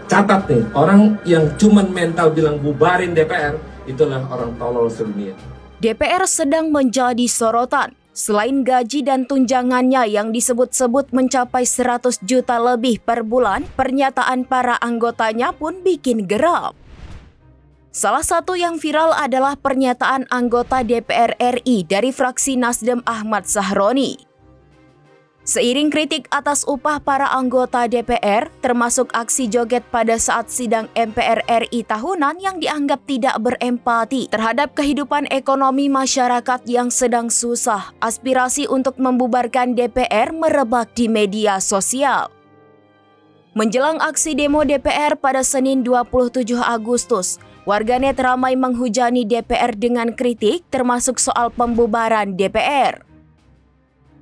Catat nih, orang yang cuman mental bilang bubarin DPR, itulah orang tolol sedunia. DPR sedang menjadi sorotan. Selain gaji dan tunjangannya yang disebut-sebut mencapai 100 juta lebih per bulan, pernyataan para anggotanya pun bikin geram. Salah satu yang viral adalah pernyataan anggota DPR RI dari fraksi Nasdem Ahmad Sahroni. Seiring kritik atas upah para anggota DPR, termasuk aksi joget pada saat sidang MPR RI tahunan yang dianggap tidak berempati terhadap kehidupan ekonomi masyarakat yang sedang susah, aspirasi untuk membubarkan DPR merebak di media sosial. Menjelang aksi demo DPR pada Senin 27 Agustus, warganet ramai menghujani DPR dengan kritik termasuk soal pembubaran DPR.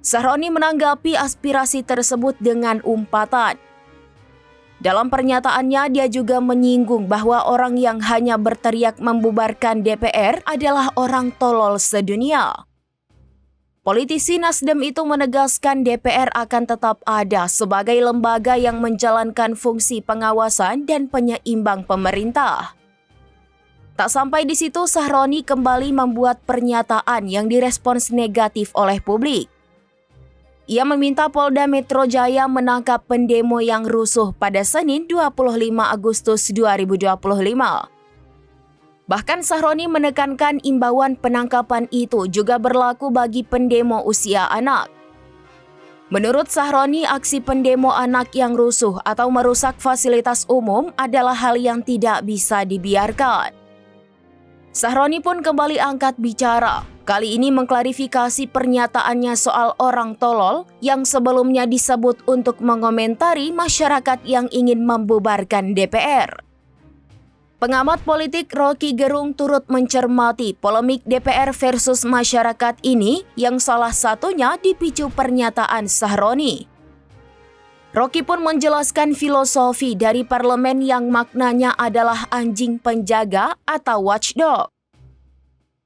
Sahroni menanggapi aspirasi tersebut dengan umpatan. Dalam pernyataannya, dia juga menyinggung bahwa orang yang hanya berteriak membubarkan DPR adalah orang tolol sedunia. Politisi Nasdem itu menegaskan DPR akan tetap ada sebagai lembaga yang menjalankan fungsi pengawasan dan penyeimbang pemerintah. Tak sampai di situ, Sahroni kembali membuat pernyataan yang direspons negatif oleh publik. Ia meminta Polda Metro Jaya menangkap pendemo yang rusuh pada Senin 25 Agustus 2025. Bahkan Sahroni menekankan imbauan penangkapan itu juga berlaku bagi pendemo usia anak. Menurut Sahroni, aksi pendemo anak yang rusuh atau merusak fasilitas umum adalah hal yang tidak bisa dibiarkan. Sahroni pun kembali angkat bicara, kali ini mengklarifikasi pernyataannya soal orang tolol yang sebelumnya disebut untuk mengomentari masyarakat yang ingin membubarkan DPR. Pengamat politik Rocky Gerung turut mencermati polemik DPR versus masyarakat ini yang salah satunya dipicu pernyataan Sahroni. Rocky pun menjelaskan filosofi dari parlemen yang maknanya adalah anjing penjaga atau watchdog.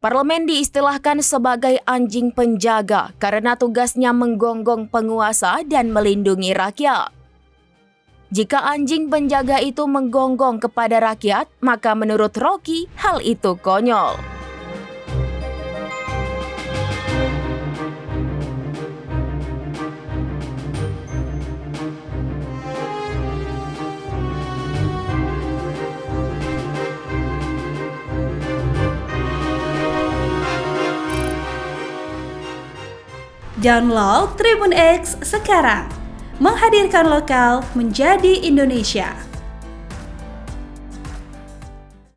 Parlemen diistilahkan sebagai anjing penjaga karena tugasnya menggonggong penguasa dan melindungi rakyat. Jika anjing penjaga itu menggonggong kepada rakyat, maka menurut Rocky hal itu konyol. Download Tribun X sekarang, menghadirkan lokal menjadi Indonesia.